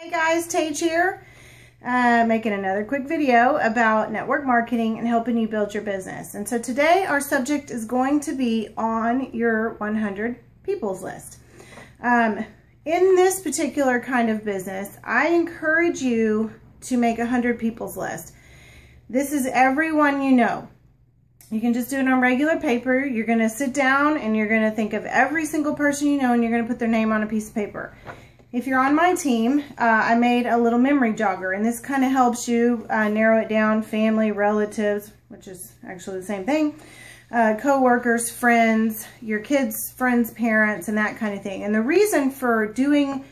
Hey guys, Tage here, making another quick video about network marketing and helping you build your business. And so today our subject is going to be on your 100 people's list. In this particular kind of business, I encourage you to make 100 people's list. This is everyone you know. You can just do it on regular paper. You're going to sit down and you're going to think of every single person you know and you're going to put their name on a piece of paper. If you're on my team, I made a little memory jogger, and this kind of helps you narrow it down: family, relatives, which is actually the same thing, co-workers, friends, your kids' friends' parents, and that kind of thing. And the reason for doing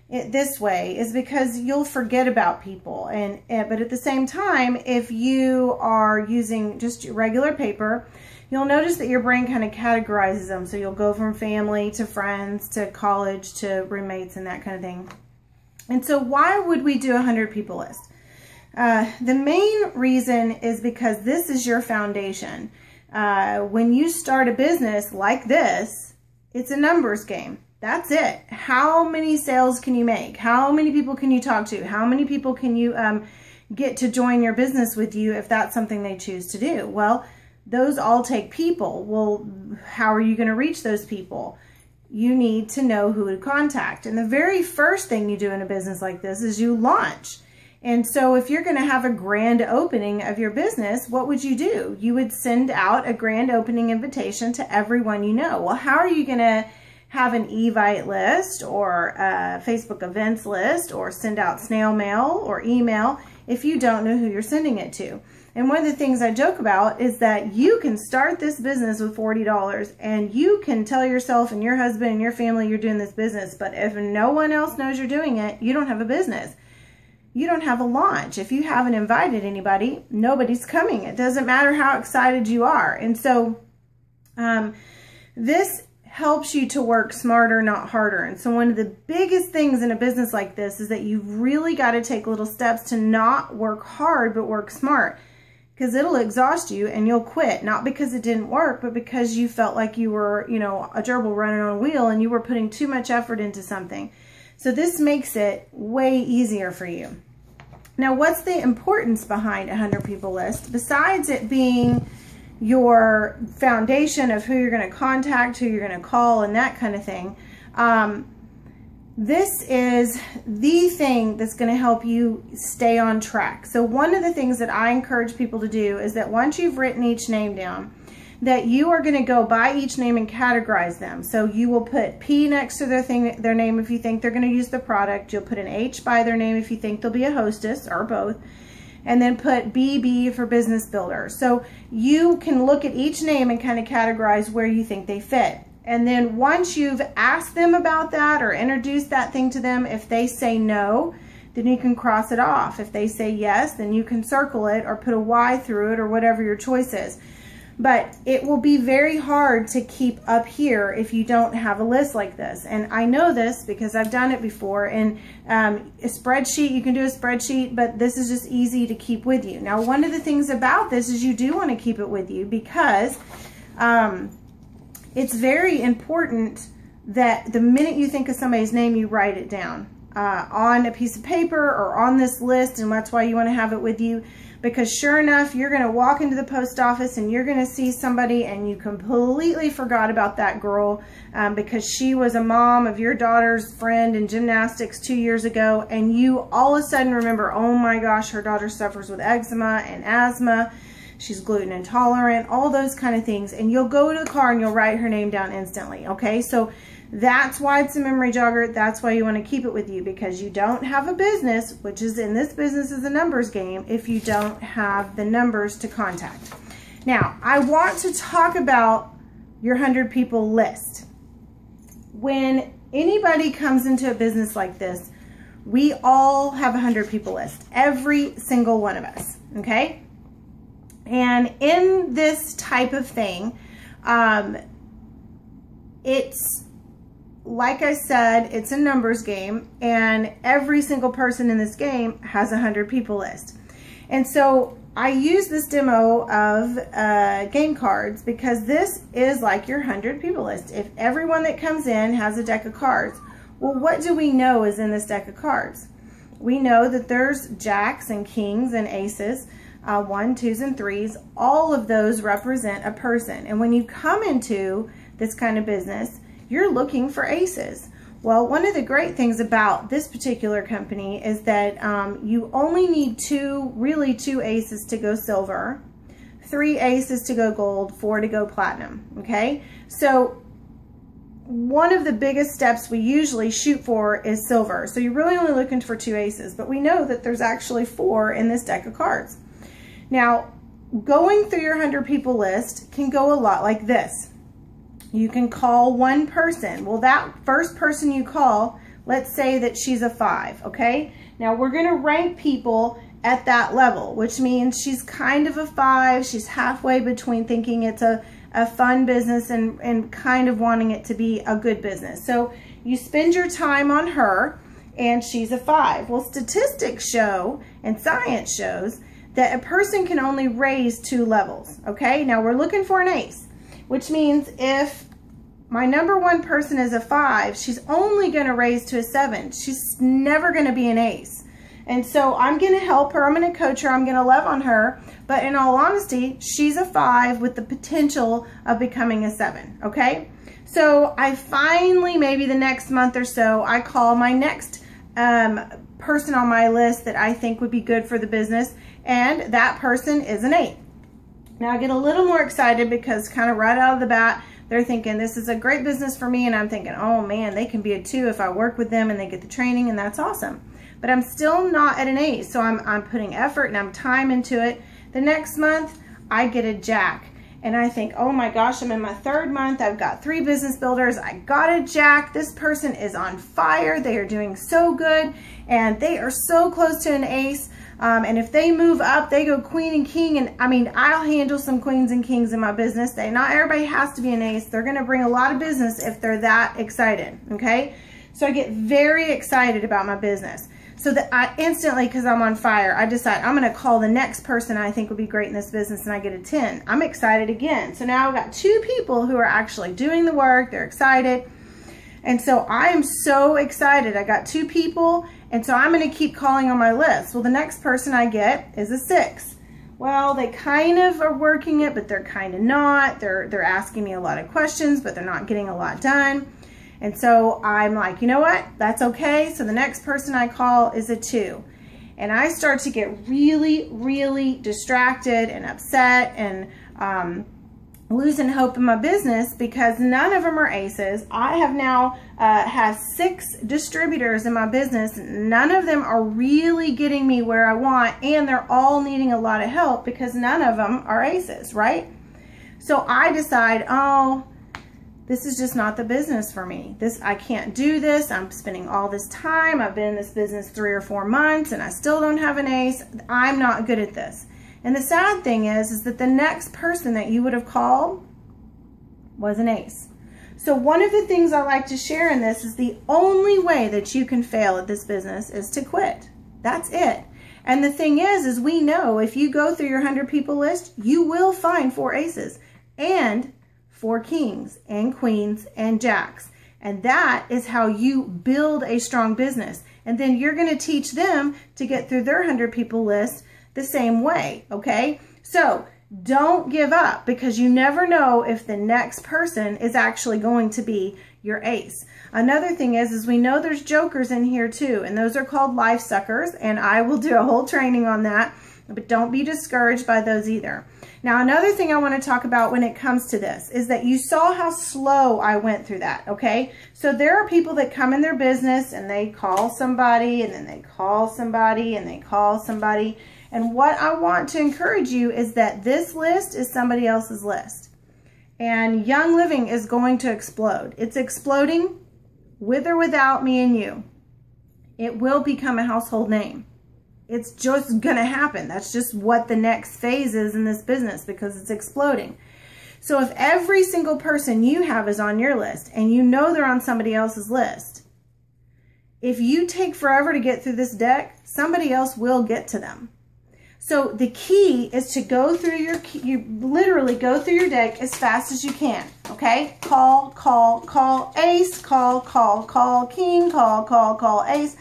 it this way is because you'll forget about people. But at the same time, if you are using just regular paper, you'll notice that your brain kind of categorizes them. So you'll go from family to friends to college to roommates and that kind of thing. And so why would we do a 100 people list? The main reason is because this is your foundation. When you start a business like this, it's a numbers game. That's it. How many sales can you make? How many people can you talk to? How many people can you get to join your business with you if that's something they choose to do? Well, those all take people. Well, how are you going to reach those people? You need to know who to contact. And the very first thing you do in a business like this is you launch. And so if you're going to have a grand opening of your business, what would you do? You would send out a grand opening invitation to everyone you know. Well, how are you going to have an Evite list or a Facebook events list or send out snail mail or email if you don't know who you're sending it to? And one of the things I joke about is that you can start this business with $40 and you can tell yourself and your husband and your family you're doing this business, but if no one else knows you're doing it, you don't have a business. You don't have a launch. If you haven't invited anybody, nobody's coming. It doesn't matter how excited you are. And so this helps you to work smarter, not harder. And so one of the biggest things in a business like this is that you've really got to take little steps to not work hard, but work smart. Because it'll exhaust you and you'll quit, not because it didn't work, but because you felt like you were, a gerbil running on a wheel and you were putting too much effort into something. So this makes it way easier for you. Now, what's the importance behind a 100 people list? Besides it being your foundation of who you're going to contact, who you're going to call, and that kind of thing, this is the thing that's going to help you stay on track. So one of the things that I encourage people to do is that once you've written each name down, that you are going to go by each name and categorize them. So you will put P next to their name if you think they're going to use the product. You'll put an H by their name if you think they'll be a hostess, or both. And then put BB for business builder. So you can look at each name and kind of categorize where you think they fit. And then once you've asked them about that or introduced that thing to them, if they say no, then you can cross it off. If they say yes, then you can circle it or put a Y through it or whatever your choice is. But it will be very hard to keep up here if you don't have a list like this. And I know this because I've done it before. And a spreadsheet, you can do a spreadsheet, but this is just easy to keep with you. Now, one of the things about this is you do want to keep it with you because it's very important that the minute you think of somebody's name, you write it down on a piece of paper or on this list, and that's why you want to have it with you, because sure enough, you're going to walk into the post office and you're going to see somebody and you completely forgot about that girl because she was a mom of your daughter's friend in gymnastics 2 years ago, and you all of a sudden remember, oh my gosh, her daughter suffers with eczema and asthma. She's gluten intolerant, all those kind of things. And you'll go to the car and you'll write her name down instantly, okay? So that's why it's a memory jogger. That's why you want to keep it with you, because you don't have a business, which is in this business is a numbers game, if you don't have the numbers to contact. Now, I want to talk about your 100 people list. When anybody comes into a business like this, we all have a 100 people list, every single one of us, okay? And in this type of thing, it's, like I said, it's a numbers game, and every single person in this game has a 100 people list. And so I use this demo of game cards because this is like your 100 people list. If everyone that comes in has a deck of cards, well, what do we know is in this deck of cards? we know that there's jacks and kings and aces, 1, 2s, and 3s. All of those represent a person. And when you come into this kind of business, you're looking for aces. Well, one of the great things about this particular company is that you only need really two aces to go silver, 3 aces to go gold, 4 to go platinum, okay? So one of the biggest steps we usually shoot for is silver. So you're really only looking for 2 aces, but we know that there's actually 4 in this deck of cards. Now, going through your 100 people list can go a lot like this. You can call one person. Well, that first person you call, let's say that she's a 5, okay? Now, we're going to rank people at that level, which means she's kind of a 5. She's halfway between thinking it's a fun business and kind of wanting it to be a good business. So you spend your time on her, and she's a 5. Well, statistics show and science shows that a person can only raise 2 levels, okay? Now, we're looking for an ace, which means if my number 1 person is a 5, she's only going to raise to a 7. She's never going to be an ace. And so I'm going to help her. I'm going to coach her. I'm going to love on her. But in all honesty, she's a 5 with the potential of becoming a 7, okay? So I finally, maybe the next month or so, I call my next person on my list that I think would be good for the business, and that person is an 8. Now I get a little more excited because kind of right out of the bat, they're thinking this is a great business for me, and I'm thinking, oh man, they can be a 2 if I work with them and they get the training, and that's awesome. But I'm still not at an 8, so I'm putting effort and I'm time into it. The next month, I get a jack, and I think, oh my gosh, I'm in my 3rd month. I've got 3 business builders. I got a jack. This person is on fire. They are doing so good, and they are so close to an ace. And if they move up, they go queen and king. And I mean, I'll handle some queens and kings in my business. Not everybody has to be an ace. They're going to bring a lot of business if they're that excited. Okay. So I get very excited about my business. So that I instantly, because I'm on fire, I decide I'm going to call the next person I think would be great in this business, and I get a 10. I'm excited again. So now I've got 2 people who are actually doing the work. They're excited. And so I am so excited. I got 2 people, and so I'm going to keep calling on my list. Well, the next person I get is a 6. Well, they kind of are working it, but they're kind of not. They're asking me a lot of questions, but they're not getting a lot done. And so I'm like, you know what? That's okay. So the next person I call is a 2. And I start to get really, really distracted and upset and losing hope in my business because none of them are aces. I have now have 6 distributors in my business. None of them are really getting me where I want, and they're all needing a lot of help because none of them are aces, right? So I decide, oh, this is just not the business for me. I can't do this. I'm spending all this time. I've been in this business 3 or 4 months and I still don't have an ace. I'm not good at this. And the sad thing is that the next person that you would have called was an ace. So one of the things I like to share in this is the only way that you can fail at this business is to quit. That's it. And the thing is we know if you go through your 100 people list, you will find 4 aces and 4 kings and queens and jacks. And that is how you build a strong business. And then you're going to teach them to get through their 100 people list the same way, okay? So don't give up, because you never know if the next person is actually going to be your ace. Another thing is we know there's jokers in here too, and those are called life suckers, and I will do a whole training on that, but don't be discouraged by those either. Now, another thing I want to talk about when it comes to this is that you saw how slow I went through that, okay? So there are people that come in their business and they call somebody, and then they call somebody, and they call somebody. And what I want to encourage you is that this list is somebody else's list. And Young Living is going to explode. It's exploding with or without me and you. It will become a household name. It's just going to happen. That's just what the next phase is in this business, because it's exploding. So if every single person you have is on your list and you know they're on somebody else's list, if you take forever to get through this deck, somebody else will get to them. So the key is to go through you literally go through your deck as fast as you can, okay? Call, call, call, ace, call, call, call, king, call, call, call, ace.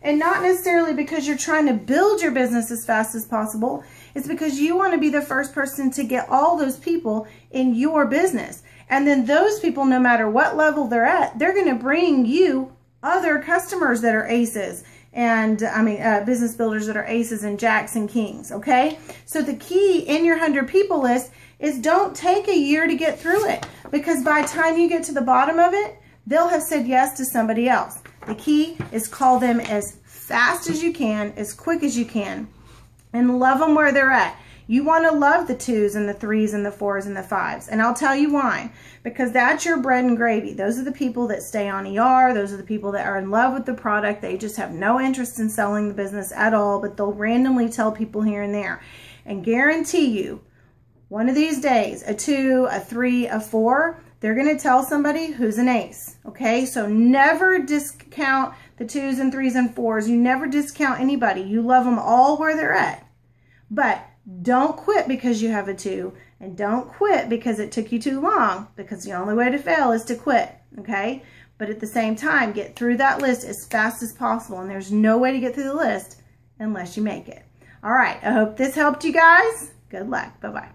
And not necessarily because you're trying to build your business as fast as possible. It's because you want to be the first person to get all those people in your business. And then those people, no matter what level they're at, they're going to bring you other customers that are aces. And business builders that are aces and jacks and kings, okay? So the key in your 100 people list is don't take a year to get through it, because by the time you get to the bottom of it, they'll have said yes to somebody else. The key is call them as fast as you can, as quick as you can, and love them where they're at. You want to love the 2s and the 3s and the 4s and the 5s. And I'll tell you why. Because that's your bread and gravy. Those are the people that stay on ER. Those are the people that are in love with the product. They just have no interest in selling the business at all, but they'll randomly tell people here and there. And guarantee you, one of these days, a 2, a 3, a 4, they're going to tell somebody who's an ace. Okay? So never discount the 2s and 3s and 4s. You never discount anybody. You love them all where they're at. But don't quit because you have a 2, and don't quit because it took you too long, because the only way to fail is to quit, okay? But at the same time, get through that list as fast as possible, and there's no way to get through the list unless you make it. All right, I hope this helped you guys. Good luck. Bye-bye.